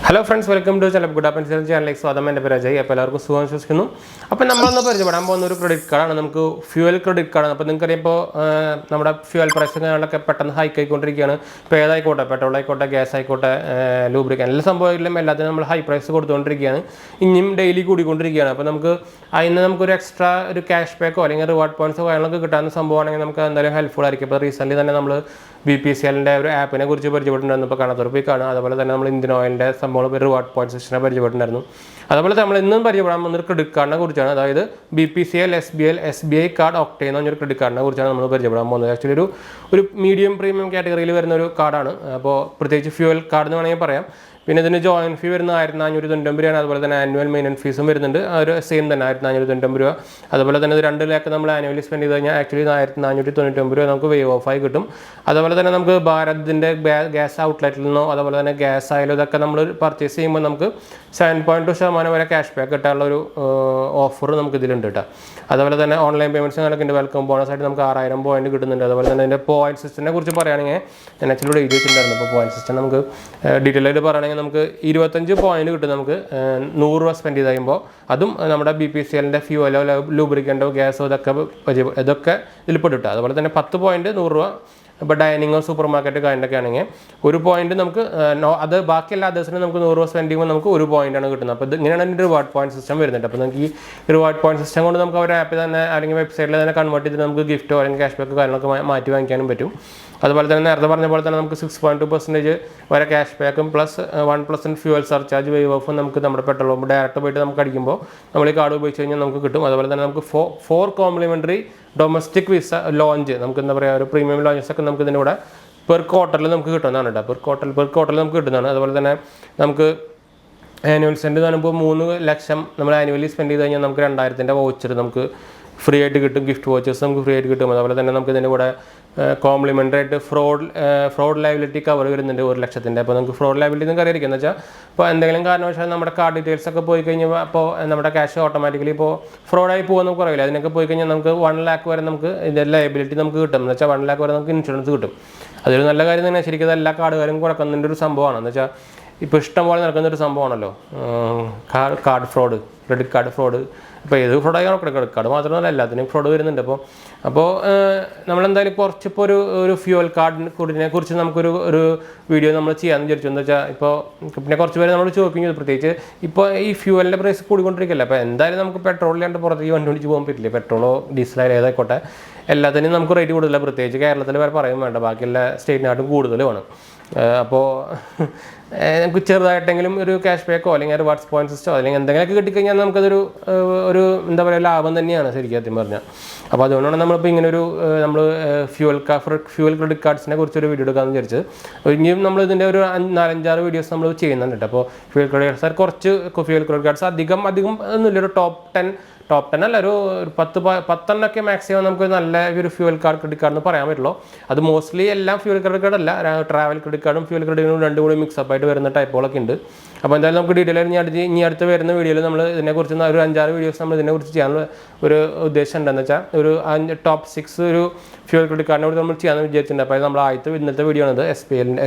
Hello friends, welcome to 𝐂𝐀𝐑𝐃 channel. സ്വാഗതം എൻ്റെ പേര് അജയ്. അപ്പോൾ എല്ലാവർക്കും സുഖം വിശ്വസിക്കുന്നു. അപ്പോൾ നമ്മളൊന്ന് പരിചയപ്പെടാൻ പോകുന്ന ഒരു ക്രെഡിറ്റ് കാർഡാണ്, നമുക്ക് ഫ്യൂവൽ ക്രെഡിറ്റ് കാർഡാണ്. അപ്പോൾ നിങ്ങൾക്കറിയാം ഇപ്പോൾ നമ്മുടെ ഫ്യൂവൽ പ്രൈസൊക്കെ പെട്ടെന്ന് ഹൈക്ക് ആയിക്കൊണ്ടിരിക്കുകയാണ്. ഇപ്പോൾ ഏതായിക്കോട്ടെ, പെട്രോൾ ആയിക്കോട്ടെ, ഗ്യാസ് ആയിക്കോട്ടെ, ലൂബ്രിക്കൻ എല്ലാ സംഭവങ്ങളിലും എല്ലാത്തിനും നമ്മൾ ഹൈ പ്രൈസ് കൊടുത്തുകൊണ്ടിരിക്കുകയാണ്. ഇനിയും ഡെയിലി കൂടിക്കൊണ്ടിരിക്കുകയാണ്. അപ്പോൾ നമുക്ക് അതിന് നമുക്കൊരു എക്സ്ട്രാ ഒരു ക്യാഷ് ബാക്കോ അല്ലെങ്കിൽ റിവാർഡ് പോയിന്റ്സോ കാര്യങ്ങളൊക്കെ കിട്ടാവുന്ന സംഭവമാണെങ്കിൽ നമുക്ക് എന്തായാലും ഹെൽപ്ഫുൾ ആയിരിക്കും. ഇപ്പോൾ റീസെൻ്റ്ലി തന്നെ നമ്മൾ BPCLൻ്റെ ഒരു ആപ്പിനെ കുറിച്ച് പരിചയപ്പെട്ടിട്ടുണ്ടായിരുന്നു. ഇപ്പോൾ കാണാത്തവർക്ക് കാണുക. അതുപോലെ തന്നെ നമ്മൾ ഇന്ത്യൻ ഓയിലിൻ്റെ സംഭവങ്ങൾ റിവാർഡ് പോയിന്റ് സിസ്റ്റത്തിനെ പരിചയപ്പെട്ടിട്ടുണ്ടായിരുന്നു. അതുപോലെ നമ്മൾ ഇന്നും പരിചയപ്പെടാൻ പോകുന്ന ഒരു ക്രെഡിറ്റ് കാർഡിനെ കുറിച്ചാണ്. അതായത് BPCL SBI കാർഡ് OCTANE എന്ന് പറഞ്ഞൊരു ക്രെഡിറ്റ് കാർഡിനെ കുറിച്ചാണ് നമ്മൾ പരിചയപ്പെടാൻ പോകുന്നത്. ആക്ച്വലി ഒരു മീഡിയം പ്രീമിയം കാറ്റഗറിയിൽ വരുന്ന ഒരു കാർഡാണ്. അപ്പോൾ പ്രത്യേകിച്ച് ഫ്യൂവൽ കാർഡ് എന്ന് വേണമെങ്കിൽ പറയാം. പിന്നെ ഇതിന് ജോയിൻ ഫീ വരുന്ന 1499 രൂപയാണ്. അതുപോലെ തന്നെ ആനുവൽ മെയിൻ്റനൻസ് ഫീസും വരുന്നുണ്ട്. ഒരു സെയിം തന്നെ 1499 രൂപ. അതുപോലെ തന്നെ ഇത് 2 ലാഖ് നമ്മൾ ആനുവലി സ്പെൻഡ് ചെയ്ത് കഴിഞ്ഞാൽ ആക്ച്വലി 1499 രൂപ നമുക്ക് വേവ് ഓഫ് ആയി കിട്ടും. അതുപോലെ തന്നെ നമുക്ക് ഭാരതിൻ്റെ ഗ്യാസ് ഔട്ട്ലെറ്റിൽ നിന്നോ അതുപോലെ തന്നെ ഗ്യാസ് ആയാലും ഇതൊക്കെ നമ്മൾ പർച്ചേസ് ചെയ്യുമ്പോൾ നമുക്ക് 7.2% വരെ ക്യാഷ് ബാക്ക് കിട്ടാനുള്ള ഒരു ഓഫർ നമുക്ക് ഇതിലുണ്ട് കേട്ടോ. അതുപോലെ തന്നെ ഓൺലൈൻ പേയ്മെൻറ്റ്സ് അങ്ങനെയൊക്കെ ഉണ്ട്. വെൽക്കം ബോണസ് ആയിട്ട് നമുക്ക് 6000 പോയിന്റ് കിട്ടുന്നുണ്ട്. അതുപോലെ തന്നെ അതിൻ്റെ പോയിന്റ് സിസ്റ്റത്തിനെ കുറിച്ച് പറയുകയാണെങ്കിൽ ഞാൻ ആക്ച്വലി എഴുതി വെച്ചിട്ടുണ്ടായിരുന്നു. അപ്പോൾ പോയിന്റ് സിസ്റ്റം നമുക്ക് ഡീറ്റെയിൽ ആയിട്ട് പറയുകയാണെങ്കിൽ നമുക്ക് 25 പോയിന്റ് കിട്ടും നമുക്ക് 100 രൂപ സ്പെൻഡ് ചെയ്ത് കഴിയുമ്പോൾ. അതും നമ്മുടെ BPCLൻ്റെ ഫ്യൂവലോ ലൂബ്രിക്കൻ്റോ ഗ്യാസോ ഇതൊക്കെ ഇതിൽ പെട്ടിട്ട്. അതുപോലെ തന്നെ 10 പോയിന്റ് 100 രൂപ. ഇപ്പോൾ ഡൈനിങ്ങോ സൂപ്പർ മാർക്കറ്റ് കാര്യങ്ങളൊക്കെ ആണെങ്കിൽ 1 പോയിന്റ് നമുക്ക് അത് ബാക്കി എല്ലാ ദിവസവും നമുക്ക് 100 രൂപ സ്പെൻഡ് ചെയ്യുമ്പോൾ നമുക്ക് 1 പോയിന്റാണ് കിട്ടുന്നത്. അപ്പോൾ ഇങ്ങനെയാണ് അതിൻ്റെ റിവാർഡ് പോയിന്റ് സിസ്റ്റം വരുന്നുണ്ട്. അപ്പോൾ നമുക്ക് ഈ റിവാർഡ് പോയിന്റ് സിസ്റ്റം കൊണ്ട് നമുക്ക് ഒരു ആപ്പിൽ തന്നെ അല്ലെങ്കിൽ വെബ്സൈറ്റിൽ തന്നെ കൺവേർട്ട് ചെയ്ത് നമുക്ക് ഗിഫ്റ്റോ അല്ലെങ്കിൽ ക്യാഷ് ബാക്ക് കാര്യങ്ങളൊക്കെ മാറ്റി വാങ്ങിക്കാനും പറ്റും. അതുപോലെ തന്നെ നേരത്തെ പറഞ്ഞ പോലെ തന്നെ നമുക്ക് 6.2% വരെ ക്യാഷ് ബാക്കും പ്ലസ് 1% ഫ്യൂവൽ സർചാർജ് വേവ് ഓഫും നമുക്ക് നമ്മുടെ പെട്രോൾ പമ്പ് ഡയറക്റ്റ് പോയിട്ട് നമുക്ക് അടിക്കുമ്പോൾ നമ്മൾ ഈ കാർഡ് ഉപയോഗിച്ച് കഴിഞ്ഞാൽ നമുക്ക് കിട്ടും. അതുപോലെ തന്നെ നമുക്ക് 4 കോംപ്ലിമെൻ്ററി ഡൊമസ്റ്റിക് വിസ ലോഞ്ച് നമുക്ക് എന്താ പറയുക ഒരു പ്രീമിയം ലോഞ്ചസ് ഒക്കെ നമുക്ക് ഇതിൻ്റെ കൂടെ പെർ ക്വാർട്ടറിൽ നമുക്ക് കിട്ടുന്നതാണ് കേട്ടോ. പെർ ക്വാർട്ടറിൽ നമുക്ക് കിട്ടുന്നതാണ്. അതുപോലെ തന്നെ നമുക്ക് ആനുവൽ സ്പെൻഡ് കാണുമ്പോൾ 3 ലക്ഷം നമ്മൾ ആനുവലി സ്പെൻഡ് ചെയ്ത് കഴിഞ്ഞാൽ നമുക്ക് 2000 വൗച്ചർ നമുക്ക് ഫ്രീ ആയിട്ട് കിട്ടും. ഗിഫ്റ്റ് വൗച്ചേഴ്സ് നമുക്ക് ഫ്രീ ആയിട്ട് കിട്ടും. അതുപോലെ തന്നെ നമുക്ക് ഇതിൻ്റെ കൂടെ കോംപ്ലിമെൻ്ററി ആയിട്ട് ഫ്രോഡ് ലയബിലിറ്റി കവർ വരുന്നുണ്ട് 1 ലക്ഷത്തിൻ്റെ. അപ്പോൾ നമുക്ക് ഫ്രോഡ് ലയബിലിറ്റി എന്ന് അറിയാതിരിക്കുക എന്ന് വെച്ചാൽ ഇപ്പോൾ എന്തെങ്കിലും കാരണവശാൽ നമ്മുടെ കാർഡ് ഡീറ്റെയിൽസ് ഒക്കെ പോയി കഴിഞ്ഞാൽ അപ്പോൾ നമ്മുടെ ക്യാഷ് ഓട്ടോമാറ്റിക്കലി ഇപ്പോൾ ഫ്രോഡായി പോകുക നമുക്ക് അറിയില്ല. അതിനൊക്കെ പോയി കഴിഞ്ഞാൽ നമുക്ക് 1 ലാഖ് വരെ നമുക്ക് ഇതിൻ്റെ ലയബിലിറ്റി നമുക്ക് കിട്ടും. എന്ന് വെച്ചാൽ 1 ലാഖ് വരെ നമുക്ക് ഇൻഷുറൻസ് കിട്ടും. അതൊരു നല്ല കാര്യം തന്നെ. ശരിക്കും എല്ലാ കാർഡുകാരും കൊടുക്കുന്നതിൻ്റെ ഒരു സംഭവമാണ്. എന്ന് വെച്ചാൽ ഇപ്പോൾ ഇഷ്ടംപോലെ നടക്കുന്നൊരു സംഭവമാണല്ലോ card fraud, credit card fraud. ഇപ്പോൾ ഏത് ഫ്രോഡായി ക്രെഡിറ്റ് കാർഡ് മാത്രമല്ല എല്ലാത്തിനും ഫ്രോഡ് വരുന്നുണ്ട്. അപ്പോൾ നമ്മളെന്തായാലും കുറച്ചിപ്പോൾ ഒരു ഫ്യൂവൽ കാർഡിനെ കുറിച്ച് നമുക്കൊരു വീഡിയോ നമ്മൾ ചെയ്യാമെന്ന് വിചാരിച്ചു. എന്ന് വെച്ചാൽ ഇപ്പോൾ പിന്നെ കുറച്ച് പേര് നമ്മൾ ചോദിക്കും, പ്രത്യേകിച്ച് ഇപ്പോൾ ഈ ഫ്യൂവലിൻ്റെ പ്രൈസ് കൂടിക്കൊണ്ടിരിക്കില്ല. അപ്പോൾ എന്തായാലും നമുക്ക് പെട്രോൾ ഇല്ലാണ്ട് പുറത്തേക്ക് വണ്ടി ഓടിച്ച് പോകാൻ പറ്റില്ല. പെട്രോളോ ഡീസലായാലും ഏതായിക്കോട്ടെ എല്ലാത്തിനും നമുക്ക് റേറ്റ് കൂടുതലാണ്. പ്രത്യേകിച്ച് കേരളത്തിൽ വരെ പറയും വേണ്ട, ബാക്കിയുള്ള സ്റ്റേറ്റിനായിട്ടും കൂടുതലുമാണ്. അപ്പോൾ നമുക്ക് ചെറുതായിട്ടെങ്കിലും ഒരു ക്യാഷ് ബാക്കോ അല്ലെങ്കിൽ റിവാർഡ്സ് പോയിന്റ് സിസ്റ്റോ അല്ലെങ്കിൽ എന്തെങ്കിലുമൊക്കെ കിട്ടിക്കഴിഞ്ഞാൽ നമുക്കതൊരു എന്താ പറയുക ലാഭം തന്നെയാണ് ശരിക്കും സത്യം പറഞ്ഞാൽ. അപ്പോൾ അതുകൊണ്ടാണ് നമ്മളിപ്പോൾ ഇങ്ങനൊരു നമ്മൾ ഫ്യൂവൽ ക്രെഡിറ്റ് കാർഡ്സിനെ കുറിച്ചൊരു വീഡിയോ എടുക്കാമെന്ന് വിചാരിച്ചത്. ഇനിയും നമ്മൾ ഇതിൻ്റെ ഒരു 4-5-6 വീഡിയോസ് നമ്മൾ ചെയ്യുന്നുണ്ട്. അപ്പോൾ ഫ്യൂവൽ ക്രെഡിറ്റ് കാർഡ്സ് കുറച്ച് ഫ്യൂവൽ ക്രെഡിറ്റ് കാർഡ്സ് അധികം ഒന്നുമില്ല, ഒരു ടോപ്പ് 10 അല്ല, ഒരു 10 മാക്സിമം നമുക്ക് നല്ല ഒരു ഫ്യൂവൽ ക്രെഡിറ്റ് കാർഡ് എന്ന് പറയാൻ പറ്റുള്ളൂ. അത് മോസ്റ്റ്ലി എല്ലാം ഫ്യൂവൽ ക്രെഡിറ്റ് കാർഡ് അല്ല, ട്രാവൽ ക്രെഡിറ്റ് കാർഡും ഫ്യൂവൽ ക്രെഡിറ്റ് കാർഡും രണ്ടും കൂടി മിക്സപ്പ് ആയിട്ട് വരുന്ന ടൈപ്പുകളൊക്കെ ഉണ്ട്. അപ്പോൾ എന്തായാലും നമുക്ക് ഡീറ്റെയിൽ ആയിട്ട് ഇനി അടുത്ത് വരുന്ന വീഡിയോയിൽ നമ്മൾ ഇതിനെക്കുറിച്ച് ഒരു 5-6 വീഡിയോസ് നമ്മൾ ഇതിനെക്കുറിച്ച് ചെയ്യാനുള്ള ഒരു ഉദ്ദേശം ഉണ്ടെന്ന് വെച്ചാൽ ഒരു ടോപ്പ് 6 ഒരു ഫ്യൂവൽ ക്രെഡിറ്റ് കാർഡിനെ കുറിച്ച് നമ്മൾ ചെയ്യാമെന്ന് വിചാരിച്ചിട്ടുണ്ട്. അപ്പോൾ നമ്മൾ ഇന്നത്തെ വീഡിയോ ആണ്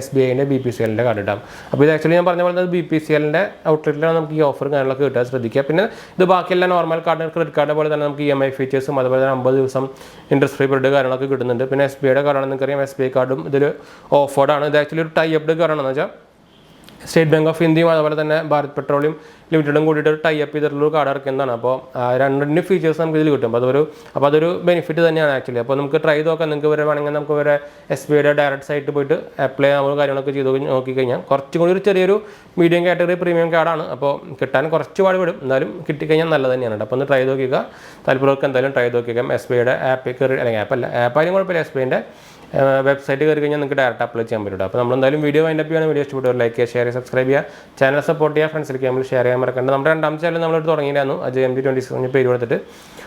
SBIൻ്റെ BPCLൻ്റെ കാർഡ് കിട്ടാം. അപ്പോൾ ഇത് ആക്ച്വലി ഞാൻ പറഞ്ഞ പോലെ BPCLൻ്റെ ഔട്ട്ലെറ്റിലാണ് നമുക്ക് ഈ ഓഫറും കാര്യങ്ങളൊക്കെ കിട്ടാൻ ശ്രദ്ധിക്കുക. പിന്നെ ഇത് ബാക്കിയെല്ലാം നോർമൽ ക്രെഡിറ്റ് കാർഡ് പോലെ തന്നെ നമുക്ക് EMI ഫീച്ചേഴ്സും അതുപോലെ തന്നെ 50 ദിവസം ഇൻട്രസ്റ്റ് ഫ്രീ പീരീഡ് കാര്യങ്ങളൊക്കെ കിട്ടുന്നുണ്ട്. പിന്നെ SBIയുടെ കാർഡാണെന്ന് നമുക്കറിയാം, SBI കാർഡും ഇതിൽ ഓഫേർഡാണ്. ഇത് ആക്ച്വലി ഒരു ടൈ അപ്പ് കാർഡാണെന്ന് വെച്ചാൽ സ്റ്റേറ്റ് ബാങ്ക് ഓഫ് ഇന്ത്യയും അതുപോലെ തന്നെ ഭാരത് പെട്രോളിയം ലിമിറ്റഡും കൂടിയിട്ട് ടൈ അപ്പ് ചെയ്തിട്ടുള്ളൊരു കാർഡ് ഇറക്കുന്നതാണ്. അപ്പോൾ രണ്ടിൻ്റെ ഫീച്ചേഴ്സ് നമുക്ക് ഇതിൽ കിട്ടും. അപ്പോൾ അതൊരു ബെനിഫിറ്റ് തന്നെയാണ് ആക്ച്വലി. അപ്പോൾ നമുക്ക് ട്രൈ ചെയ്ത് നോക്കാം. നിങ്ങൾക്ക് വരുവാണെങ്കിൽ നമുക്ക് വരെ SBIയുടെ ഡയറക്റ്റ് സൈറ്റ് പോയിട്ട് അപ്ലൈ ചെയ്യാൻ കാര്യങ്ങളൊക്കെ ചെയ്ത് നോക്കിക്കഴിഞ്ഞാൽ കുറച്ചും കൂടി ഒരു ചെറിയൊരു മീഡിയം കാറ്റഗറി പ്രീമിയം കാർഡാണ്. അപ്പോൾ കിട്ടാൻ കുറച്ച് പാട് വിടും, എന്നാലും കിട്ടിക്കഴിഞ്ഞാൽ നല്ല തന്നെയാണ്. അപ്പോൾ ഒന്ന് ട്രൈ ചെയ്ത് നോക്കുക. താല്പര്യമൊക്കെ എന്തായാലും ട്രൈ ചെയ്ത് നോക്കിക്കാം. SBIയുടെ ആപ്പിൽ കയറി അല്ലെങ്കിൽ ആപ്പായാലും കുഴപ്പമില്ല, SBIൻ്റെ വെബ്സൈറ്റ് കയറി കഴിഞ്ഞാൽ നിങ്ങൾക്ക് ഡയറക്റ്റ് അപ്ലൈ ചെയ്യാൻ പറ്റും. അപ്പോൾ നമ്മളെന്തായാലും വീഡിയോ വൈൻഡ് അപ്പ് ചെയ്യണം. വീഡിയോ ഇഷ്ടപ്പെട്ടവർ ലൈക്ക് ചെയ്യുക, ഷെയർ ചെയ്യുക, സബ്സ്ക്രൈബ് ചെയ്യുക, ചാനൽ സപ്പോർട്ട് ചെയ്യുക, ഫ്രണ്ട്സിലേക്ക് നമ്മൾ ഷെയർ ചെയ്യാൻ മറക്കണ്ട. നമ്മുടെ 2ാമത്തെ ചാനൽ നമ്മളെടുത്ത് തുടങ്ങിയിരുന്നു, 𝐁𝐿26 പേര് കൊടുത്തിട്ട്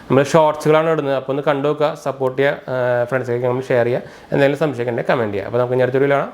നമ്മൾ ഷോർട്സുകളാണ് ഇടുന്നത്. അപ്പോൾ ഒന്ന് കണ്ടു നോക്കുക, സപ്പോർട്ട് ചെയ്യുക, ഫ്രണ്ട്സിലേക്ക് നമ്മൾ ഷെയർ ചെയ്യുക. എന്തെങ്കിലും സംശയിക്കണ്ടേ കമൻറ്റ് ചെയ്യുക. അപ്പോൾ നമുക്ക് ഇനി അടുത്തൊരു വീഡിയോ കാണാം.